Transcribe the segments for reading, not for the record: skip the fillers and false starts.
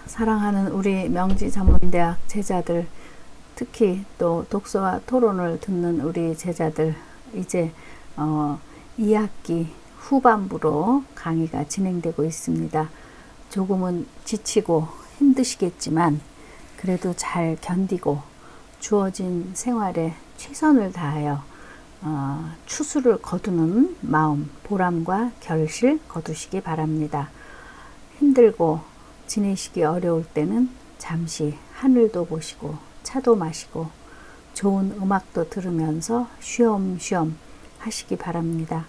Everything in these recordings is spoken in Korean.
사랑하는 우리 명지전문대학 제자들, 특히 또 독서와 토론을 듣는 우리 제자들, 이제 2학기 후반부로 강의가 진행되고 있습니다. 조금은 지치고 힘드시겠지만 그래도 잘 견디고 주어진 생활에 최선을 다하여 추수를 거두는 마음, 보람과 결실 거두시기 바랍니다. 힘들고 지내시기 어려울 때는 잠시 하늘도 보시고 차도 마시고 좋은 음악도 들으면서 쉬엄쉬엄 하시기 바랍니다.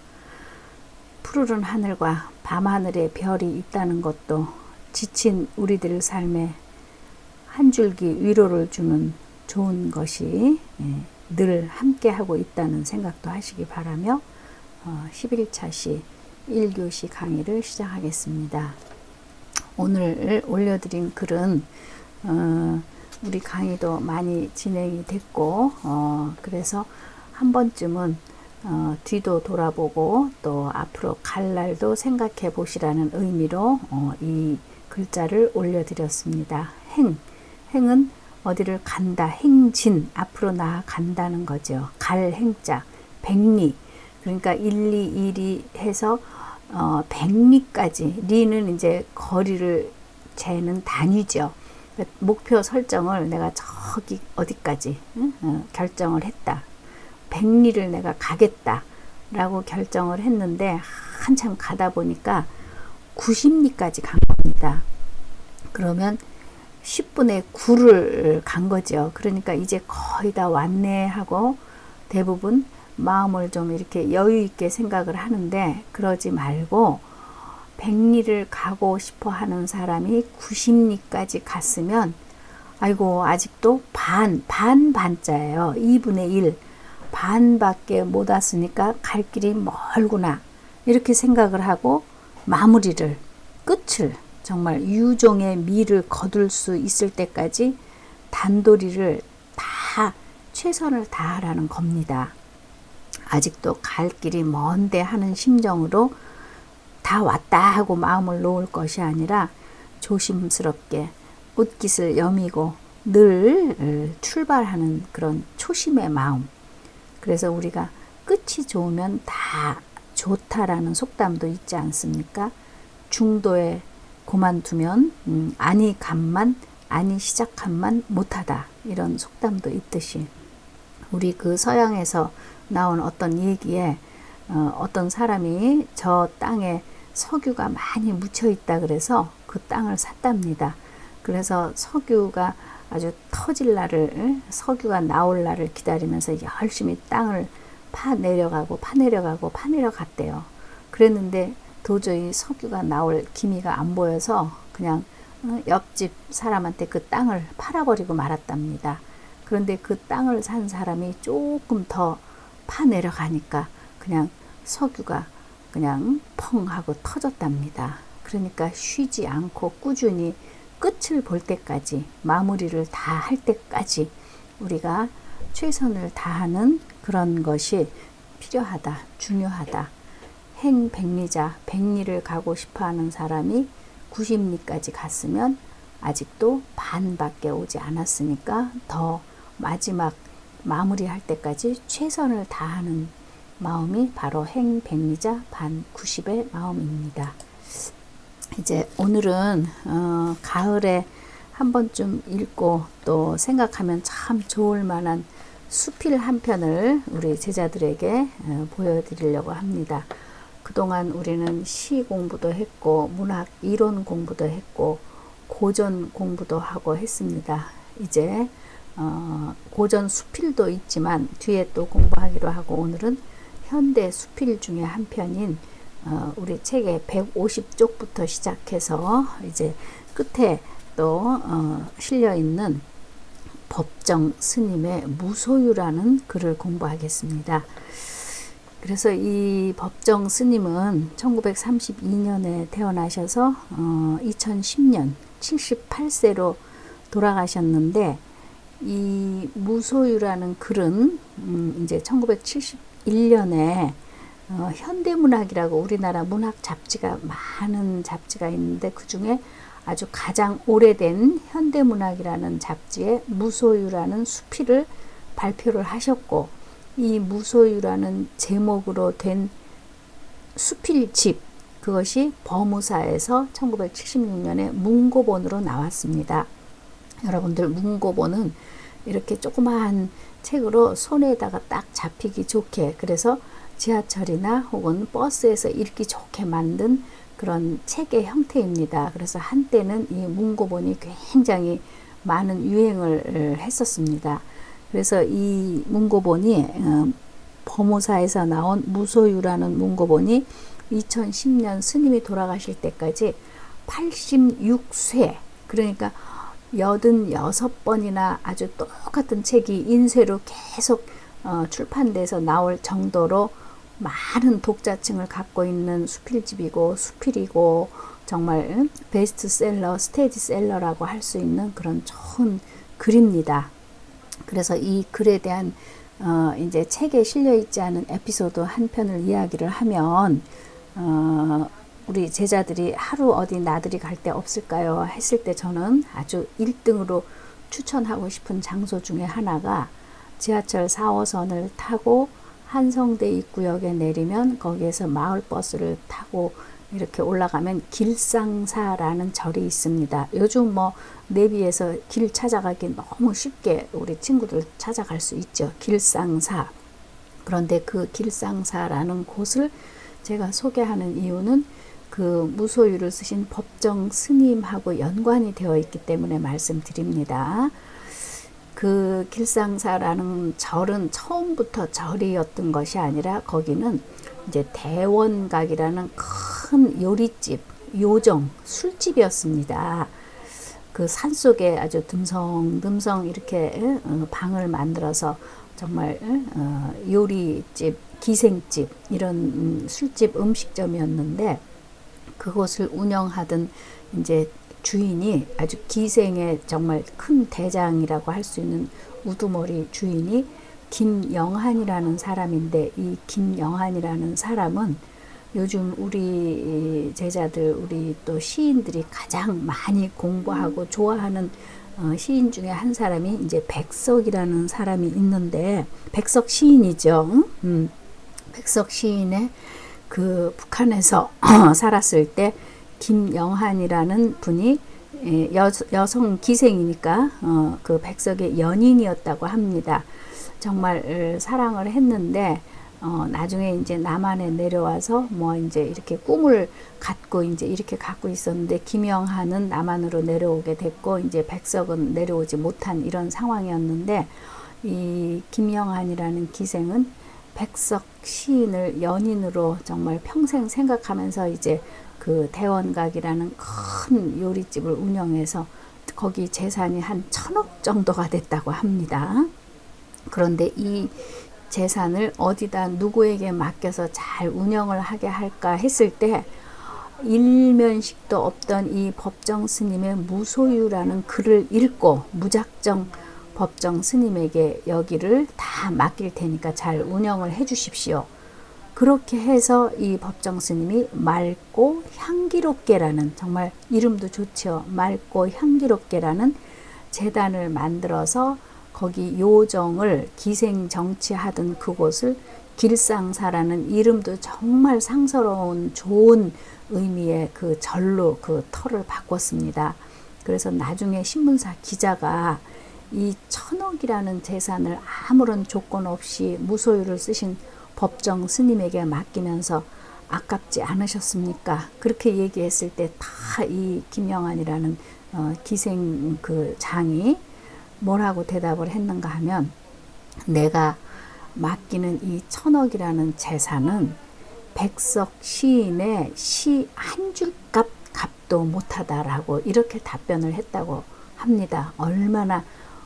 푸르른 하늘과 밤하늘에 별이 있다는 것도 지친 우리들 삶에 한 줄기 위로를 주는 좋은 것이 늘 함께하고 있다는 생각도 하시기 바라며 11차시 1교시 강의를 시작하겠습니다. 오늘 올려드린 글은 우리 강의도 많이 진행이 됐고 그래서 한 번쯤은 뒤도 돌아보고 또 앞으로 갈 날도 생각해 보시라는 의미로 이 글자를 올려드렸습니다. 행은 어디를 간다, 행진, 앞으로 나아간다는 거죠. 갈 행자, 백리, 그러니까 1, 2, 1이 해서 백리까지, 리는 이제 거리를 재는 단위죠. 목표 설정을 내가 저기 어디까지 결정을 했다. 백리를 내가 가겠다 라고 결정을 했는데 한참 가다 보니까 90리까지 간 겁니다. 그러면 10분의 9를 간 거죠. 그러니까 이제 거의 다 왔네 하고 대부분 마음을 좀 이렇게 여유 있게 생각을 하는데, 그러지 말고 100리를 가고 싶어 하는 사람이 90리까지 갔으면 아이고 아직도 반자예요. 2분의 1 반밖에 못 왔으니까 갈 길이 멀구나 이렇게 생각을 하고 마무리를, 끝을, 정말 유종의 미를 거둘 수 있을 때까지 단도리를 다 최선을 다하라는 겁니다. 아직도 갈 길이 먼데 하는 심정으로 다 왔다 하고 마음을 놓을 것이 아니라 조심스럽게 옷깃을 여미고 늘 출발하는 그런 초심의 마음. 그래서 우리가 끝이 좋으면 다 좋다라는 속담도 있지 않습니까? 중도에 그만두면 아니 간만, 아니 시작한만 못하다, 이런 속담도 있듯이 우리 그 서양에서 나온 어떤 얘기에 어떤 사람이 저 땅에 석유가 많이 묻혀 있다 그래서 그 땅을 샀답니다. 그래서 석유가 아주 터질 날을, 석유가 나올 날을 기다리면서 열심히 땅을 파내려갔대요. 그랬는데 도저히 석유가 나올 기미가 안 보여서 그냥 옆집 사람한테 그 땅을 팔아버리고 말았답니다. 그런데 그 땅을 산 사람이 조금 더 파내려가니까 그냥 석유가 그냥 펑 하고 터졌답니다. 그러니까 쉬지 않고 꾸준히 끝을 볼 때까지, 마무리를 다 할 때까지 우리가 최선을 다하는 그런 것이 필요하다, 중요하다. 행백리자, 백리를 가고 싶어하는 사람이 90리까지 갔으면 아직도 반밖에 오지 않았으니까 더 마지막 마무리할 때까지 최선을 다하는 마음이 바로 행백리자 반 90의 마음입니다. 이제 오늘은 가을에 한 번쯤 읽고 또 생각하면 참 좋을 만한 수필 한 편을 우리 제자들에게 보여드리려고 합니다. 그동안 우리는 시 공부도 했고 문학 이론 공부도 했고 고전 공부도 하고 했습니다. 이제 고전 수필도 있지만 뒤에 또 공부하기로 하고, 오늘은 현대 수필 중에 한 편인 우리 책의 150쪽부터 시작해서 이제 끝에 또 실려 있는 법정 스님의 무소유라는 글을 공부하겠습니다. 그래서 이 법정 스님은 1932년에 태어나셔서 2010년 78세로 돌아가셨는데, 이 무소유라는 글은 이제 1971년에 현대문학이라고 우리나라 문학 잡지가 많은 잡지가 있는데 그 중에 아주 가장 오래된 현대문학이라는 잡지에 무소유라는 수필을 발표를 하셨고, 이 무소유라는 제목으로 된 수필집, 그것이 법무사에서 1976년에 문고본으로 나왔습니다. 여러분들, 문고본은 이렇게 조그마한 책으로 손에다가 딱 잡히기 좋게, 그래서 지하철이나 혹은 버스에서 읽기 좋게 만든 그런 책의 형태입니다. 그래서 한때는 이 문고본이 굉장히 많은 유행을 했었습니다. 그래서 이 문고본이 법무사에서 나온 무소유라는 문고본이 2010년 스님이 돌아가실 때까지 86쇄, 그러니까 86번이나 아주 똑같은 책이 인쇄로 계속 출판돼서 나올 정도로 많은 독자층을 갖고 있는 수필집이고, 수필이고, 정말 베스트셀러, 스테디셀러라고 할 수 있는 그런 좋은 글입니다. 그래서 이 글에 대한 이제 책에 실려 있지 않은 에피소드 한 편을 이야기를 하면, 우리 제자들이 하루 어디 나들이 갈 데 없을까요? 했을 때 저는 아주 1등으로 추천하고 싶은 장소 중에 하나가, 지하철 4호선을 타고 한성대 입구역에 내리면 거기에서 마을버스를 타고 이렇게 올라가면 길상사라는 절이 있습니다. 요즘 뭐 내비에서 길 찾아가기 너무 쉽게 우리 친구들 찾아갈 수 있죠. 길상사. 그런데 그 길상사라는 곳을 제가 소개하는 이유는 그 무소유를 쓰신 법정 스님하고 연관이 되어 있기 때문에 말씀드립니다. 그 길상사라는 절은 처음부터 절이었던 것이 아니라, 거기는 이제 대원각이라는 큰 요리집, 요정, 술집이었습니다. 그 산속에 아주 듬성듬성 이렇게 방을 만들어서 정말 요리집, 기생집, 이런 술집 음식점이었는데, 그곳을 운영하던 이제 주인이 아주 기생의 정말 큰 대장이라고 할 수 있는 우두머리 주인이 김영한이라는 사람인데, 이 김영한이라는 사람은 요즘 우리 제자들, 우리 또 시인들이 가장 많이 공부하고 좋아하는 시인 중에 한 사람이 이제 백석이라는 사람이 있는데, 백석 시인이죠. 백석 시인의 그 북한에서 살았을 때 김영한이라는 분이 여성 기생이니까 그 백석의 연인이었다고 합니다. 정말 사랑을 했는데 나중에 이제 남한에 내려와서 뭐 이제 이렇게 꿈을 갖고 이제 이렇게 갖고 있었는데, 김영한은 남한으로 내려오게 됐고 이제 백석은 내려오지 못한 이런 상황이었는데, 이 김영한이라는 기생은 백석 시인을 연인으로 정말 평생 생각하면서 이제 그 대원각이라는 큰 요리집을 운영해서 거기 재산이 한 1,000억 정도가 됐다고 합니다. 그런데 이 재산을 어디다 누구에게 맡겨서 잘 운영을 하게 할까 했을 때, 일면식도 없던 이 법정 스님의 무소유라는 글을 읽고 무작정 법정 스님에게 여기를 다 맡길 테니까 잘 운영을 해 주십시오. 그렇게 해서 이 법정 스님이 맑고 향기롭게라는, 정말 이름도 좋죠. 맑고 향기롭게라는 재단을 만들어서 거기 요정을 기생 정치하던 그곳을 길상사라는 이름도 정말 상스러운 좋은 의미의 그 절로 그 터를 바꿨습니다. 그래서 나중에 신문사 기자가 이 1,000억이라는 재산을 아무런 조건 없이 무소유를 쓰신 법정 스님에게 맡기면서 아깝지 않으셨습니까? 그렇게 얘기했을 때 다 이 김영한이라는 기생 그 장이 뭐라고 대답을 했는가 하면, 내가 맡기는 이 1,000억이라는 재산은 백석 시인의 시 한 줄 값도 못하다라고 이렇게 답변을 했다고 합니다. 얼마나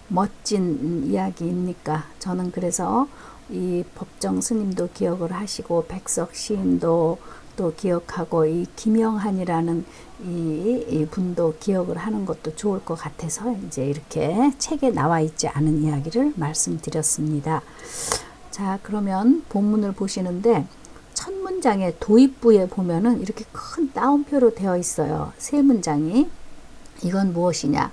멋진 이야기입니까? 저는 그래서 이 법정 스님도 기억을 하시고 백석 시인도 또 기억하고 이 김영한이라는 이 분도 기억을 하는 것도 좋을 것 같아서 이제 이렇게 책에 나와 있지 않은 이야기를 말씀드렸습니다. 자, 그러면 본문을 보시는데 첫 문장의 도입부에 보면은 이렇게 큰 따옴표로 되어 있어요. 세 문장이. 이건 무엇이냐?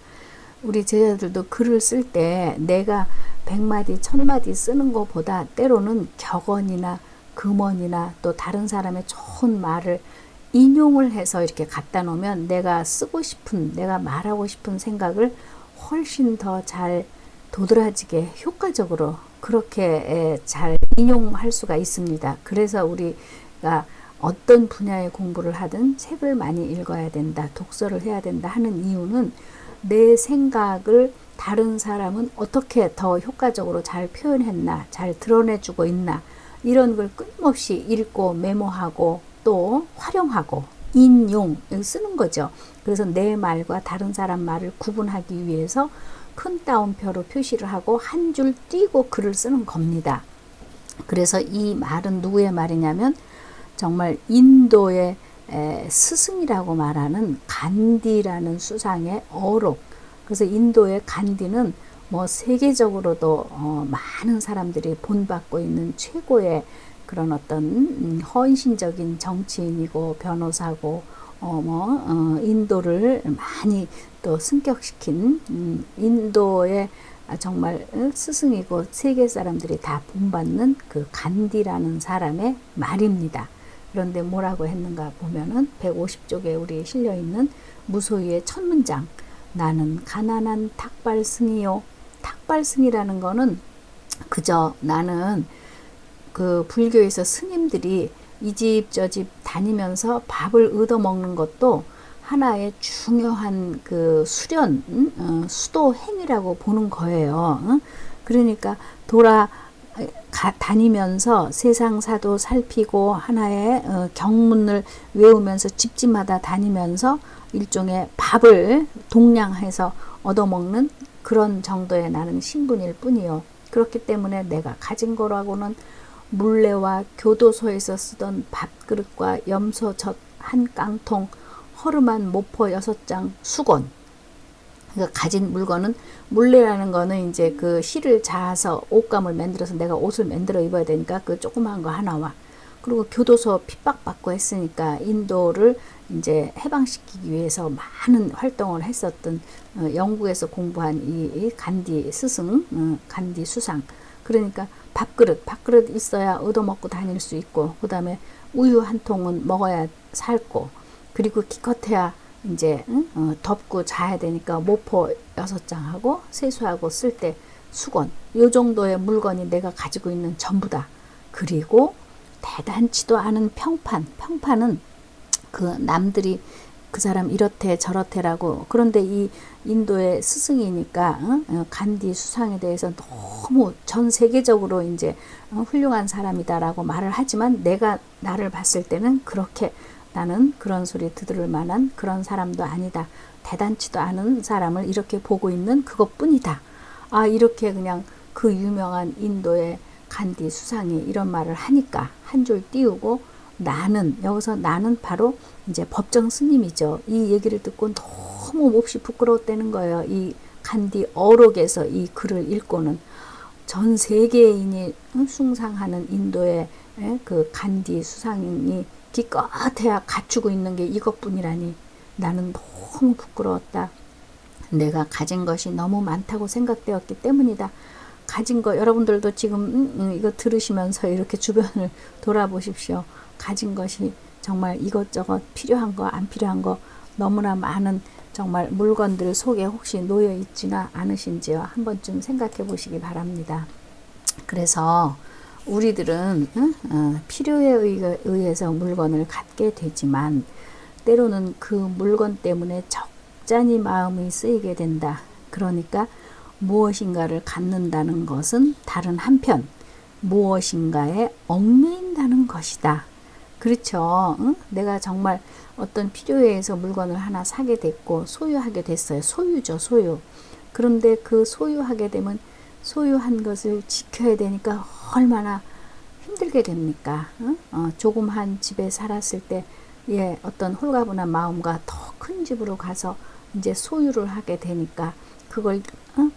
우리 제자들도 글을 쓸 때 내가 100마디, 1000마디 쓰는 것보다 때로는 격언이나 금언이나 또 다른 사람의 좋은 말을 인용을 해서 이렇게 갖다 놓으면 내가 쓰고 싶은, 내가 말하고 싶은 생각을 훨씬 더 잘 도드라지게 효과적으로 그렇게 잘 인용할 수가 있습니다. 그래서 우리가 어떤 분야의 공부를 하든 책을 많이 읽어야 된다, 독서를 해야 된다 하는 이유는 내 생각을 다른 사람은 어떻게 더 효과적으로 잘 표현했나, 잘 드러내주고 있나, 이런 걸 끊임없이 읽고 메모하고 또 활용하고 인용 쓰는 거죠. 그래서 내 말과 다른 사람 말을 구분하기 위해서 큰 따옴표로 표시를 하고 한 줄 띄고 글을 쓰는 겁니다. 그래서 이 말은 누구의 말이냐면 정말 인도의 스승이라고 말하는 간디라는 수상의 어록. 그래서 인도의 간디는 뭐 세계적으로도 많은 사람들이 본받고 있는 최고의 그런 어떤 헌신적인 정치인이고 변호사고 인도를 많이 또 승격시킨 인도의 정말 스승이고 세계 사람들이 다 본받는 그 간디라는 사람의 말입니다. 그런데 뭐라고 했는가 보면은 150쪽에 우리 실려 있는 무소유의 첫 문장, 나는 가난한 탁발승이요. 탁발승이라는 거는 그저 나는 그 불교에서 스님들이 이 집 저 집 다니면서 밥을 얻어 먹는 것도 하나의 중요한 그 수련, 수도 행위라고 보는 거예요. 그러니까 다니면서 세상 사도 살피고 하나의 경문을 외우면서 집집마다 다니면서 일종의 밥을 동량해서 얻어먹는 그런 정도의 나는 신분일 뿐이요. 그렇기 때문에 내가 가진 거라고는 물레와 교도소에서 쓰던 밥그릇과 염소젓 한 깡통, 허름한 모포 6장, 수건. 그러니까 가진 물건은, 물레라는 거는 이제 그 실을 자아서 옷감을 만들어서 내가 옷을 만들어 입어야 되니까 그 조그마한 거 하나와, 그리고 교도소 핍박받고 했으니까 인도를 이제 해방시키기 위해서 많은 활동을 했었던 영국에서 공부한 이 간디 스승, 간디 수상. 그러니까 밥그릇 있어야 얻어먹고 다닐 수 있고, 그 다음에 우유 한 통은 먹어야 살고, 그리고 기껏해야 이제 덮고 자야 되니까 모포 6장하고 세수하고 쓸 때 수건, 요 정도의 물건이 내가 가지고 있는 전부다. 그리고 대단치도 않은 평판은 그 남들이 그 사람 이렇대 저렇대라고, 그런데 이 인도의 스승이니까 간디 수상에 대해서 너무 전 세계적으로 이제 훌륭한 사람이다라고 말을 하지만 내가 나를 봤을 때는 그렇게 나는 그런 소리 들을 만한 그런 사람도 아니다. 대단치도 않은 사람을 이렇게 보고 있는 그것뿐이다. 아, 이렇게 그냥 그 유명한 인도의 간디 수상이 이런 말을 하니까 한 줄 띄우고, 나는, 여기서 나는 바로 이제 법정 스님이죠. 이 얘기를 듣고 너무 몹시 부끄러웠다는 거예요. 이 간디 어록에서 이 글을 읽고는 전 세계인이 숭상하는 인도의 그 간디 수상이 기껏해야 갖추고 있는 게 이것뿐이라니 나는 너무 부끄러웠다. 내가 가진 것이 너무 많다고 생각되었기 때문이다. 가진 거, 여러분들도 지금 이거 들으시면서 이렇게 주변을 돌아보십시오. 가진 것이 정말 이것저것 필요한 거 안 필요한 거 너무나 많은 정말 물건들 속에 혹시 놓여 있지나 않으신지요? 한 번쯤 생각해 보시기 바랍니다. 그래서 우리들은 필요에 의해서 물건을 갖게 되지만 때로는 그 물건 때문에 적잖이 마음이 쓰이게 된다. 그러니까 무엇인가를 갖는다는 것은 다른 한편 무엇인가에 얽매인다는 것이다. 그렇죠. 내가 정말 어떤 필요에 의해서 물건을 하나 사게 됐고 소유하게 됐어요. 소유죠, 소유. 그런데 그 소유하게 되면 소유한 것을 지켜야 되니까 얼마나 힘들게 됩니까? 조그만 집에 살았을 때 어떤 홀가분한 마음과 더 큰 집으로 가서 이제 소유를 하게 되니까 그걸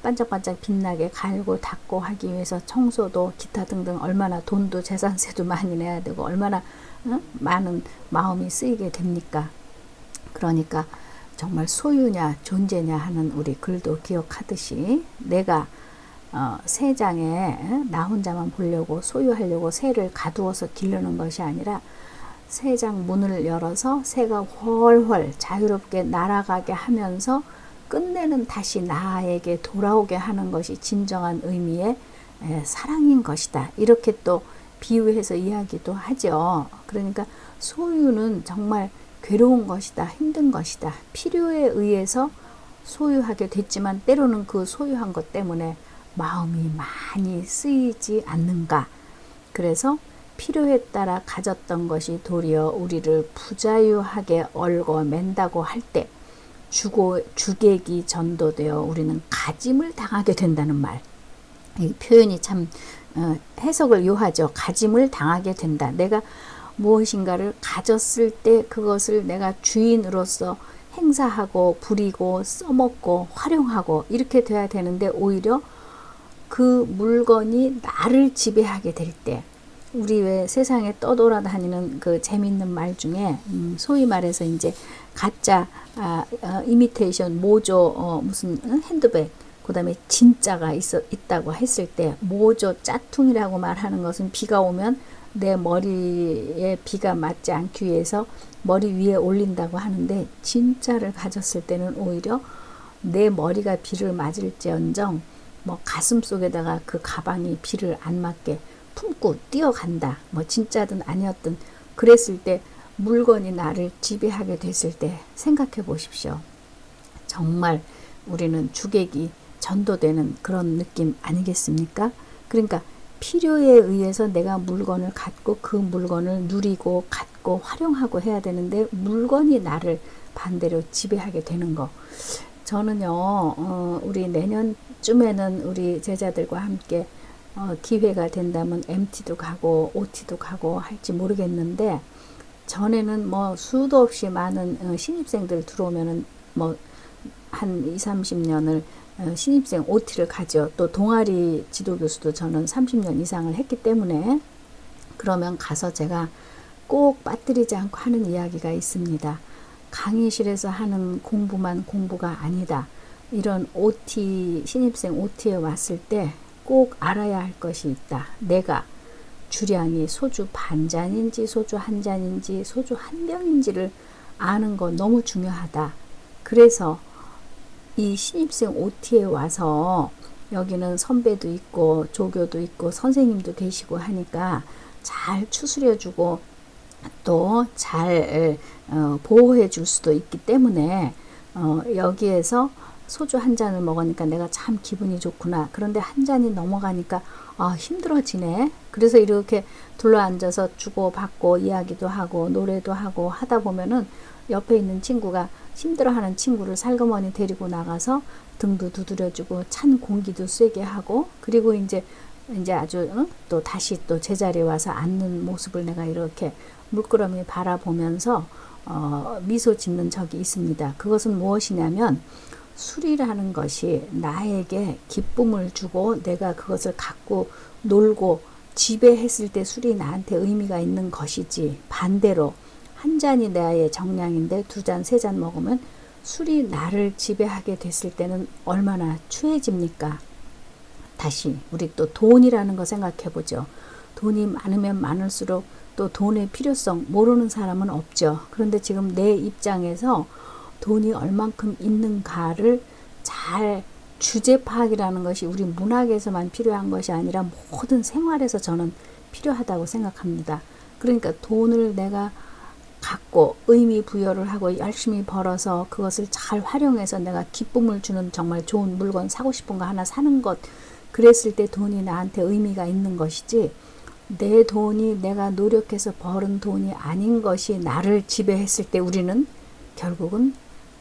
반짝반짝 빛나게 갈고 닦고 하기 위해서 청소도 기타 등등 얼마나 돈도 재산세도 많이 내야 되고 얼마나 많은 마음이 쓰이게 됩니까? 그러니까 정말 소유냐 존재냐 하는 우리 글도 기억하듯이 내가 새 장에 나 혼자만 보려고 소유하려고 새를 가두어서 기르는 것이 아니라 새 장 문을 열어서 새가 훨훨 자유롭게 날아가게 하면서 끝내는 다시 나에게 돌아오게 하는 것이 진정한 의미의 사랑인 것이다. 이렇게 또 비유해서 이야기도 하죠. 그러니까 소유는 정말 괴로운 것이다. 힘든 것이다. 필요에 의해서 소유하게 됐지만 때로는 그 소유한 것 때문에 마음이 많이 쓰이지 않는가. 그래서 필요에 따라 가졌던 것이 도리어 우리를 부자유하게 얽어맨다고 할 때 주객이 전도되어 우리는 가짐을 당하게 된다는 말. 이 표현이 참 해석을 요하죠. 가짐을 당하게 된다. 내가 무엇인가를 가졌을 때 그것을 내가 주인으로서 행사하고 부리고 써먹고 활용하고 이렇게 돼야 되는데 오히려 그 물건이 나를 지배하게 될 때 우리 왜 세상에 떠돌아다니는 그 재밌는 말 중에 소위 말해서 이제 가짜 이미테이션 모조 무슨 핸드백 그 다음에 진짜가 있다고 했을 때 모조 짜퉁이라고 말하는 것은 비가 오면 내 머리에 비가 맞지 않기 위해서 머리 위에 올린다고 하는데 진짜를 가졌을 때는 오히려 내 머리가 비를 맞을지언정 뭐 가슴 속에다가 그 가방이 비를 안 맞게 품고 뛰어간다. 뭐 진짜든 아니었든 그랬을 때 물건이 나를 지배하게 됐을 때 생각해 보십시오. 정말 우리는 주객이 전도되는 그런 느낌 아니겠습니까? 그러니까 필요에 의해서 내가 물건을 갖고 그 물건을 누리고 갖고 활용하고 해야 되는데 물건이 나를 반대로 지배하게 되는 거. 저는요, 우리 내년쯤에는 우리 제자들과 함께 기회가 된다면 MT도 가고 OT도 가고 할지 모르겠는데 전에는 뭐 수도 없이 많은 신입생들 들어오면은 뭐 한 20, 30년을 신입생 OT를 가죠. 또 동아리 지도교수도 저는 30년 이상을 했기 때문에 그러면 가서 제가 꼭 빠뜨리지 않고 하는 이야기가 있습니다. 강의실에서 하는 공부만 공부가 아니다. 이런 OT, 신입생 OT에 왔을 때 꼭 알아야 할 것이 있다. 내가 주량이 소주 반 잔인지 소주 한 잔인지 소주 한 병인지를 아는 거 너무 중요하다. 그래서 이 신입생 OT에 와서 여기는 선배도 있고 조교도 있고 선생님도 계시고 하니까 잘 추스려주고 또 잘 보호해 줄 수도 있기 때문에 여기에서 소주 한 잔을 먹으니까 내가 참 기분이 좋구나. 그런데 한 잔이 넘어가니까 힘들어지네. 그래서 이렇게 둘러앉아서 주고받고 이야기도 하고 노래도 하고 하다 보면은 옆에 있는 친구가 힘들어하는 친구를 살그머니 데리고 나가서 등도 두드려주고 찬 공기도 쐬게 하고 그리고 이제 아주 또 다시 또 제자리에 와서 앉는 모습을 내가 이렇게 물끄러미 바라보면서 미소 짓는 적이 있습니다. 그것은 무엇이냐면 술이라는 것이 나에게 기쁨을 주고 내가 그것을 갖고 놀고 지배했을 때 술이 나한테 의미가 있는 것이지 반대로 한 잔이 나의 정량인데 두 잔, 세 잔 먹으면 술이 나를 지배하게 됐을 때는 얼마나 추해집니까? 다시 우리 또 돈이라는 거 생각해 보죠. 돈이 많으면 많을수록 또 돈의 필요성 모르는 사람은 없죠. 그런데 지금 내 입장에서 돈이 얼만큼 있는가를 잘 주제 파악이라는 것이 우리 문학에서만 필요한 것이 아니라 모든 생활에서 저는 필요하다고 생각합니다. 그러니까 돈을 내가 갖고 의미 부여를 하고 열심히 벌어서 그것을 잘 활용해서 내가 기쁨을 주는 정말 좋은 물건 사고 싶은 거 하나 사는 것 그랬을 때 돈이 나한테 의미가 있는 것이지 내 돈이 내가 노력해서 벌은 돈이 아닌 것이 나를 지배했을 때 우리는 결국은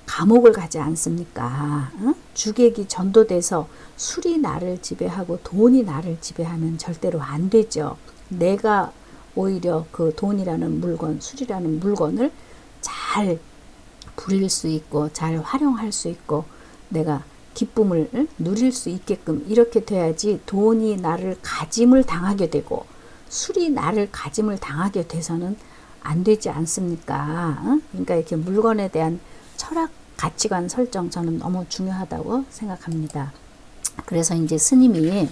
감옥을 가지 않습니까? 주객이 전도돼서 술이 나를 지배하고 돈이 나를 지배하면 절대로 안 되죠. 내가 오히려 그 돈이라는 물건, 술이라는 물건을 잘 부릴 수 있고 잘 활용할 수 있고 내가 기쁨을 누릴 수 있게끔 이렇게 돼야지 돈이 나를 가짐을 당하게 되고 술이 나를 가짐을 당하게 돼서는 안 되지 않습니까? 그러니까 이렇게 물건에 대한 철학 가치관 설정 저는 너무 중요하다고 생각합니다. 그래서 이제 스님이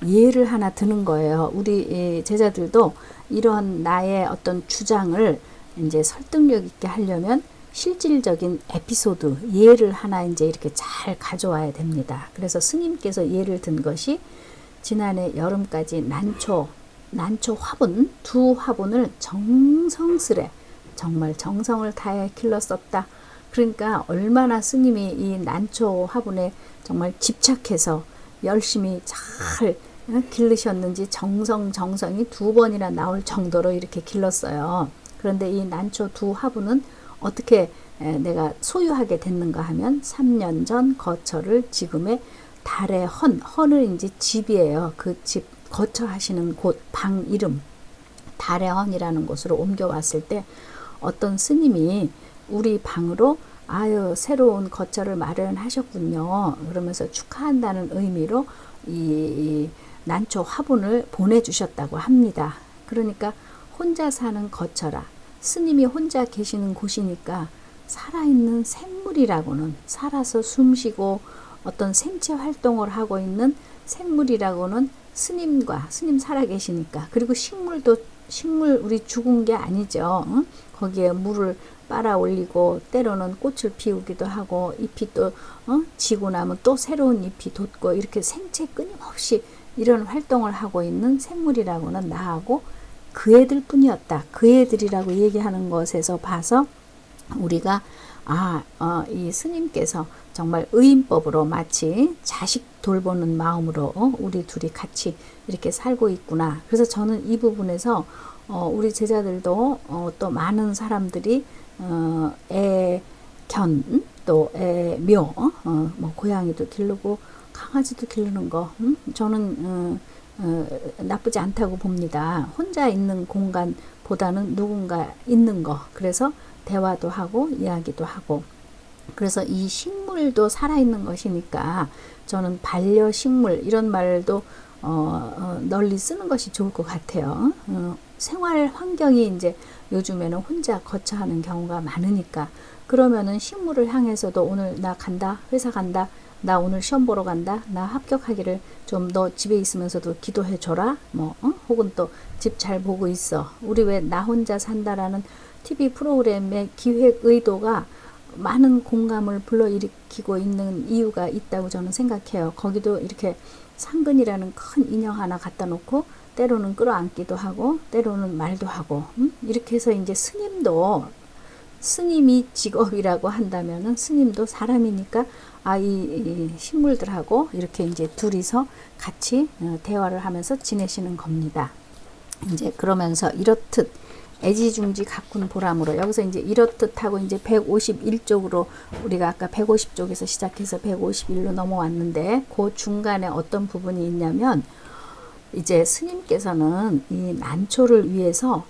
예를 하나 드는 거예요. 우리 제자들도 이런 나의 어떤 주장을 이제 설득력 있게 하려면 실질적인 에피소드, 예를 하나 이제 이렇게 잘 가져와야 됩니다. 그래서 스님께서 예를 든 것이 지난해 여름까지 난초 화분, 두 화분을 정성스레 정말 정성을 다해 길렀었다. 그러니까 얼마나 스님이 이 난초 화분에 정말 집착해서 열심히 잘 기르셨는지 정성이 두 번이나 나올 정도로 이렇게 길렀어요. 그런데 이 난초 두 화분은 어떻게 내가 소유하게 됐는가 하면 3년 전 거처를 지금의 달의 헌을 이제 집이에요. 그 집 거처하시는 곳 방 이름 달의 헌이라는 곳으로 옮겨왔을 때 어떤 스님이 우리 방으로 아유 새로운 거처를 마련하셨군요. 그러면서 축하한다는 의미로 이 난초 화분을 보내주셨다고 합니다. 그러니까 혼자 사는 거처라 스님이 혼자 계시는 곳이니까 살아있는 생물이라고는 살아서 숨쉬고 어떤 생체 활동을 하고 있는 생물이라고는 스님 살아계시니까 그리고 식물 우리 죽은 게 아니죠. 응? 거기에 물을 빨아 올리고 때로는 꽃을 피우기도 하고 잎이 또 지고 나면 또 새로운 잎이 돋고 이렇게 생체 끊임없이 이런 활동을 하고 있는 생물이라고는 나하고 그 애들 뿐이었다. 그 애들이라고 얘기하는 것에서 봐서 우리가 이 스님께서 정말 의인법으로 마치 자식 돌보는 마음으로 우리 둘이 같이 이렇게 살고 있구나. 그래서 저는 이 부분에서 우리 제자들도 또 많은 사람들이 애견 또 애묘 뭐 고양이도 기르고 강아지도 기르는 거 저는 나쁘지 않다고 봅니다. 혼자 있는 공간보다는 누군가 있는 거. 그래서 대화도 하고 이야기도 하고 그래서 이 식물도 살아있는 것이니까 저는 반려식물 이런 말도 널리 쓰는 것이 좋을 것 같아요. 생활 환경이 이제 요즘에는 혼자 거처하는 경우가 많으니까 그러면은 식물을 향해서도 오늘 나 간다 회사 간다 나 오늘 시험 보러 간다 나 합격하기를 좀 너 집에 있으면서도 기도해 줘라 뭐 혹은 또 집 잘 보고 있어 우리 왜 나 혼자 산다라는 TV 프로그램의 기획 의도가 많은 공감을 불러일으키고 있는 이유가 있다고 저는 생각해요. 거기도 이렇게 상근이라는 큰 인형 하나 갖다 놓고 때로는 끌어안기도 하고 때로는 말도 하고 이렇게 해서 이제 스님이 직업이라고 한다면은 스님도 사람이니까 이 식물들하고 이렇게 이제 둘이서 같이 대화를 하면서 지내시는 겁니다. 이제 그러면서 이렇듯 애지중지 가꾼 보람으로 여기서 이제 이렇듯 하고 이제 151쪽으로 우리가 아까 150쪽에서 시작해서 151로 넘어왔는데 그 중간에 어떤 부분이 있냐면 이제 스님께서는 이 난초를 위해서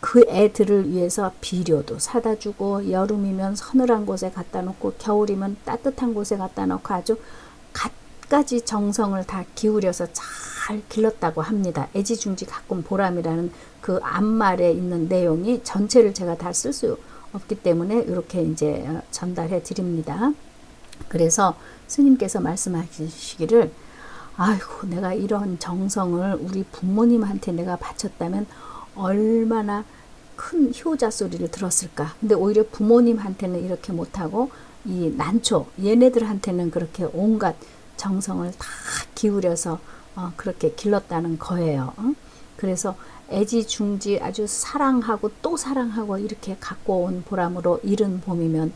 그 애들을 위해서 비료도 사다 주고 여름이면 서늘한 곳에 갖다 놓고 겨울이면 따뜻한 곳에 갖다 놓고 아주 갖가지 정성을 다 기울여서 잘 길렀다고 합니다. 애지중지 가꾼 보람이라는 그 앞말에 있는 내용이 전체를 제가 다 쓸 수 없기 때문에 이렇게 이제 전달해 드립니다. 그래서 스님께서 말씀하시기를 아이고 내가 이런 정성을 우리 부모님한테 내가 바쳤다면 얼마나 큰 효자 소리를 들었을까. 근데 오히려 부모님한테는 이렇게 못하고 이 난초 얘네들한테는 그렇게 온갖 정성을 다 기울여서 그렇게 길렀다는 거예요. 그래서 애지중지 아주 사랑하고 또 사랑하고 이렇게 갖고 온 보람으로 이른 봄이면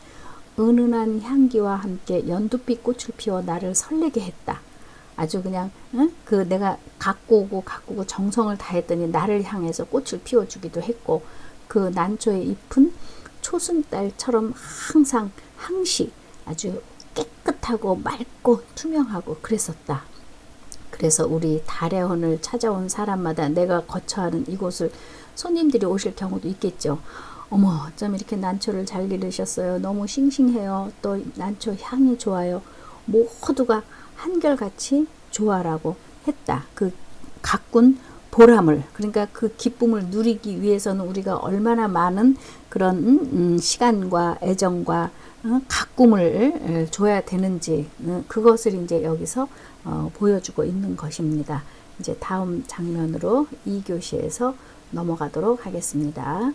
은은한 향기와 함께 연두빛 꽃을 피워 나를 설레게 했다. 아주 그냥 그 내가 갖고 오고 정성을 다했더니 나를 향해서 꽃을 피워주기도 했고 그 난초의 잎은 초승달처럼 항상 항시 아주 깨끗하고 맑고 투명하고 그랬었다. 그래서 우리 달의 헌을 찾아온 사람마다 내가 거처하는 이곳을 손님들이 오실 경우도 있겠죠. 어머 어쩜 이렇게 난초를 잘 기르셨어요. 너무 싱싱해요. 또 난초 향이 좋아요. 모두가 한결같이 좋아라고 했다. 그 가꾼 보람을 그러니까 그 기쁨을 누리기 위해서는 우리가 얼마나 많은 그런 시간과 애정과 가꿈을 줘야 되는지 그것을 이제 여기서 보여주고 있는 것입니다. 이제 다음 장면으로 2교시에서 넘어가도록 하겠습니다.